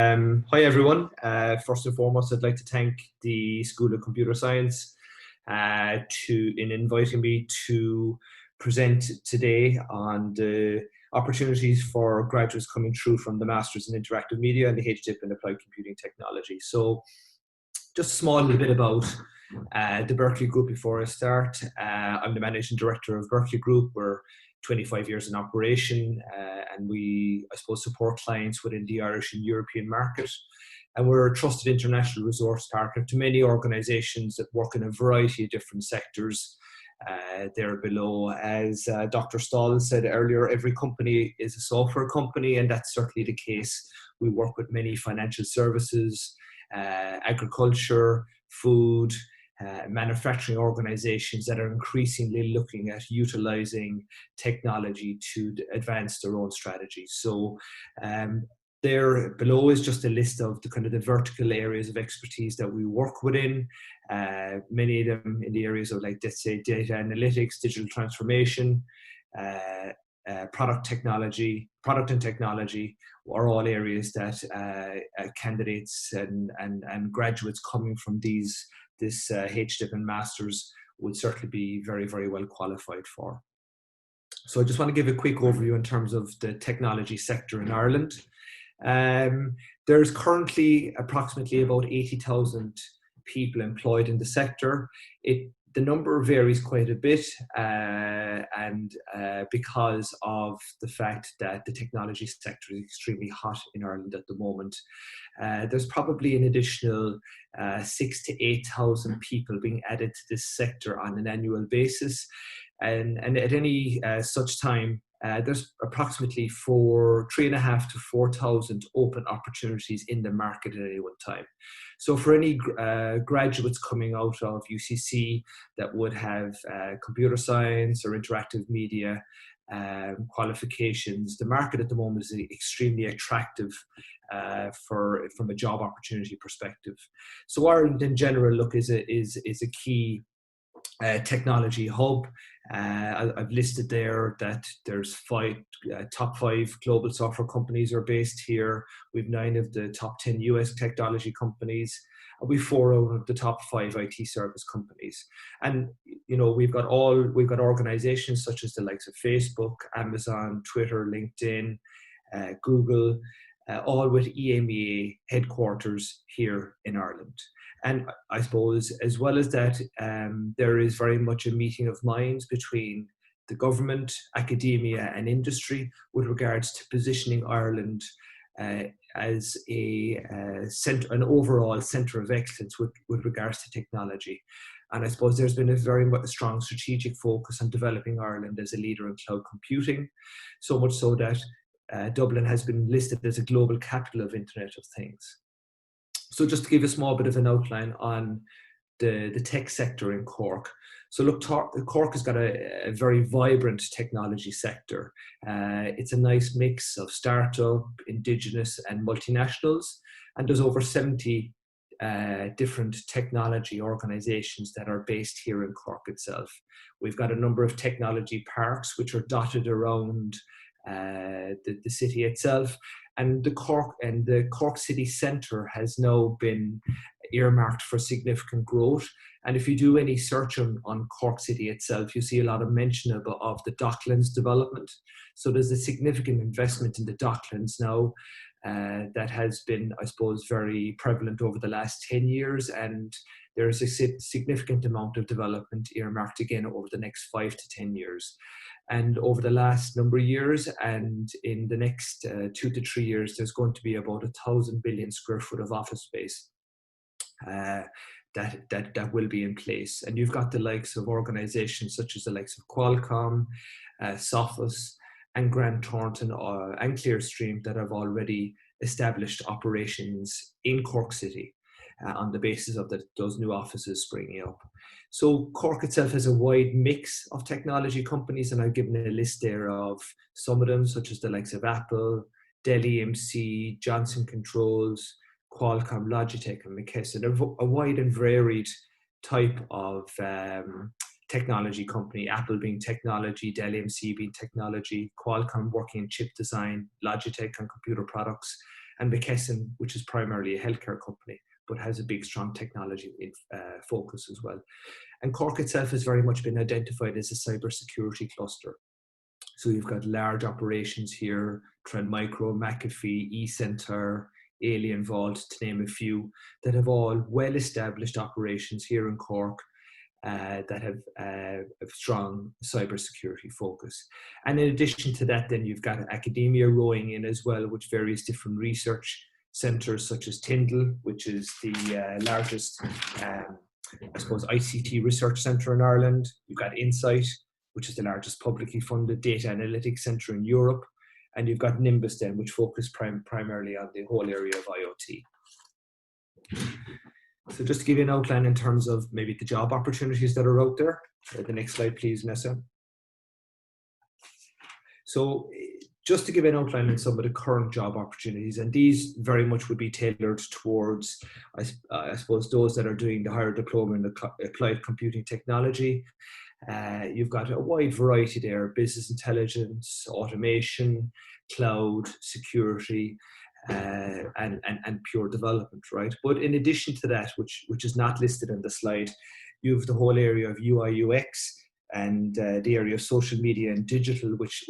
Hi everyone. First and foremost, I'd like to thank the School of Computer Science in inviting me to present today on the opportunities for graduates coming through from the Masters in Interactive Media and the HDIP in Applied Computing Technology. So just a small little bit about the Berkley Group before I start. I'm the Managing Director of Berkley Group. We're 25 years in operation, and we, I suppose, support clients within the Irish and European market. And we're a trusted international resource partner to many organisations that work in a variety of different sectors. There below, as Dr. Stahl said earlier, every company is a software company, and that's certainly the case. We work with many financial services, agriculture, food, manufacturing organizations that are increasingly looking at utilizing technology to advance their own strategies. So there below is just a list of the kind of the vertical areas of expertise that we work within. Many of them in the areas of, like, let's say, data analytics, digital transformation, product and technology are all areas that candidates and graduates coming from this HDIP and Masters would certainly be very, very well qualified for. So I just want to give a quick overview in terms of the technology sector in Ireland. There's currently approximately about 80,000 people employed in the sector. The number varies quite a bit, and because of the fact that the technology sector is extremely hot in Ireland at the moment. There's probably an additional 6,000 to 8,000 people being added to this sector on an annual basis. And at any such time, there's approximately 3,500 to 4,000 open opportunities in the market at any one time. So for any graduates coming out of UCC that would have computer science or interactive media qualifications, the market at the moment is extremely attractive from a job opportunity perspective. So Ireland in general, is a key technology hub. I've listed there that there's top five global software companies are based here. We've 9 of the top 10 US technology companies. We've 4 out of the top 5 IT service companies. And we've got organizations such as the likes of Facebook, Amazon, Twitter, LinkedIn, Google, all with EMEA headquarters here in Ireland. And I suppose, as well as that, there is very much a meeting of minds between the government, academia, and industry with regards to positioning Ireland as an overall centre of excellence with regards to technology. And I suppose there's been a very strong strategic focus on developing Ireland as a leader in cloud computing, so much so that Dublin has been listed as a global capital of Internet of Things. So just to give a small bit of an outline on the tech sector in Cork. So look, Cork has got a very vibrant technology sector. It's a nice mix of startup, indigenous, and multinationals. And there's over 70 different technology organizations that are based here in Cork itself. We've got a number of technology parks which are dotted around the city itself. And the Cork city centre has now been earmarked for significant growth. And if you do any search on Cork city itself, you see a lot of mention of the Docklands development. So there's a significant investment in the Docklands now that has been, I suppose, very prevalent over the last 10 years. And there's a significant amount of development earmarked again over the next 5 to 10 years. And over the last number of years, and in the next 2 to 3 years, there's going to be about 1,000 billion square foot of office space that will be in place. And you've got the likes of organizations such as the likes of Qualcomm, Sophos, and Grant Thornton and Clearstream that have already established operations in Cork City on the basis of those new offices springing up. So Cork itself has a wide mix of technology companies, and I've given a list there of some of them, such as the likes of Apple, Dell EMC, Johnson Controls, Qualcomm, Logitech, and McKesson. A wide and varied type of technology company, Apple being technology, Dell EMC being technology, Qualcomm working in chip design, Logitech on computer products, and McKesson, which is primarily a healthcare company, but has a big, strong technology focus as well. And Cork itself has very much been identified as a cybersecurity cluster. So you've got large operations here, Trend Micro, McAfee, eCenter, Alien Vault, to name a few, that have all well-established operations here in Cork that have a strong cybersecurity focus. And in addition to that, then you've got academia rowing in as well, with various different research centres such as Tyndall, which is the largest, I suppose, ICT research centre in Ireland. You've got Insight, which is the largest publicly funded data analytics centre in Europe. And you've got Nimbus then, which focus primarily on the whole area of IoT. So just to give you an outline in terms of maybe the job opportunities that are out there. The next slide, please, Nessa. So just to give an outline on some of the current job opportunities, and these very much would be tailored towards, I suppose, those that are doing the higher diploma in applied computing technology. You've got a wide variety there: business intelligence, automation, cloud, security, and pure development, right? But in addition to that, which is not listed in the slide, you have the whole area of UI UX and the area of social media and digital, which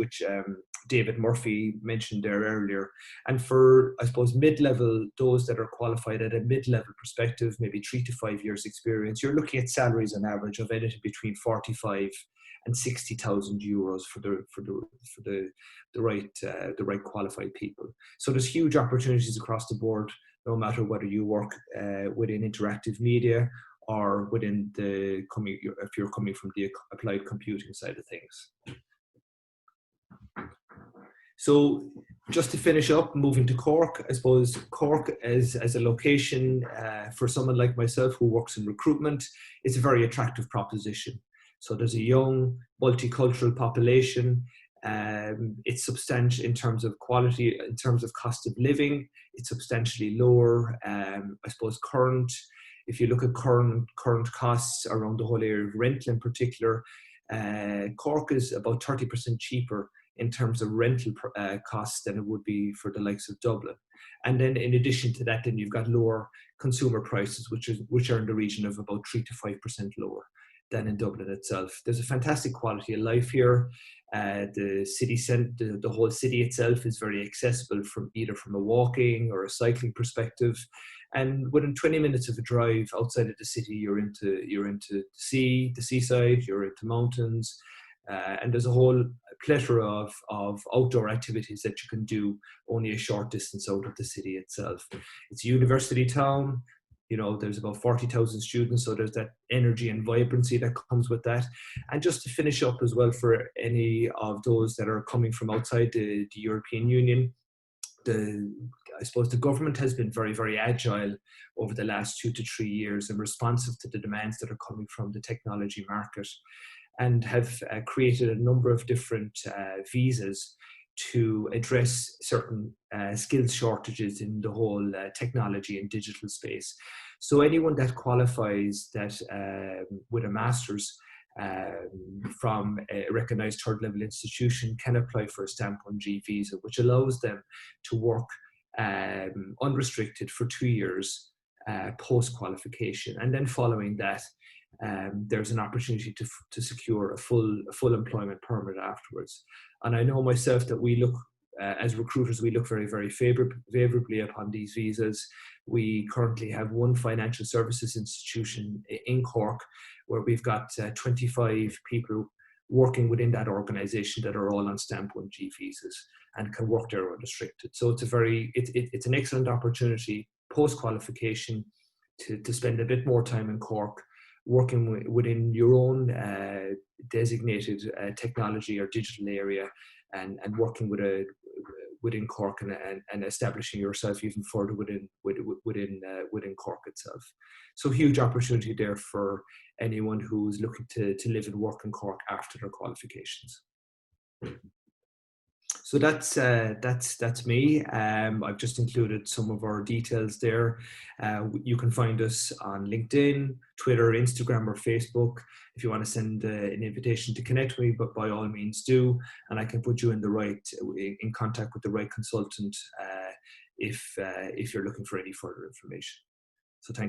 David Murphy mentioned there earlier. And for, I suppose, mid-level, those that are qualified at a mid-level perspective, maybe 3 to 5 years experience, you're looking at salaries on average of anything between 45 and 60,000 euros for the right qualified people. So there's huge opportunities across the board, no matter whether you work within interactive media or within if you're coming from the applied computing side of things. So just to finish up, moving to Cork, I suppose Cork as a location for someone like myself who works in recruitment, it's a very attractive proposition. So there's a young, multicultural population. It's substantial in terms of quality, in terms of cost of living. It's substantially lower. I suppose if you look at current costs around the whole area of rental in particular, Cork is about 30% cheaper in terms of rental costs than it would be for the likes of Dublin. And then in addition to that, then you've got lower consumer prices, which are in the region of about 3 to 5% lower than in Dublin itself. There's a fantastic quality of life here. The city centre, the whole city itself is very accessible from either from a walking or a cycling perspective. And within 20 minutes of a drive outside of the city, you're into the seaside, you're into mountains, and there's a whole plethora of outdoor activities that you can do only a short distance out of the city itself. It's a university town. You know, there's about 40,000 students, so there's that energy and vibrancy that comes with that. And just to finish up as well, for any of those that are coming from outside the European Union, I suppose the government has been very, very agile over the last 2 to 3 years and responsive to the demands that are coming from the technology market, and have created a number of different visas to address certain skills shortages in the whole technology and digital space. So anyone that qualifies with a master's from a recognized third level institution can apply for a Stamp 1G visa, which allows them to work unrestricted for 2 years post-qualification. And then following that, there's an opportunity to secure a full employment permit afterwards. And I know myself that we look, as recruiters, we look very, very favorably upon these visas. We currently have one financial services institution in Cork where we've got 25 people working within that organization that are all on Stamp 1G visas and can work there unrestricted. So it's an excellent opportunity post-qualification to spend a bit more time in Cork, working within your own designated technology or digital area, and working within Cork and establishing yourself even further within Cork itself. So huge opportunity there for anyone who's looking to live and work in Cork after their qualifications. So that's me. I've just included some of our details there. You can find us on LinkedIn, Twitter, Instagram, or Facebook. If you want to send an invitation to connect with me, but by all means do, and I can put you in contact with the right consultant if you're looking for any further information.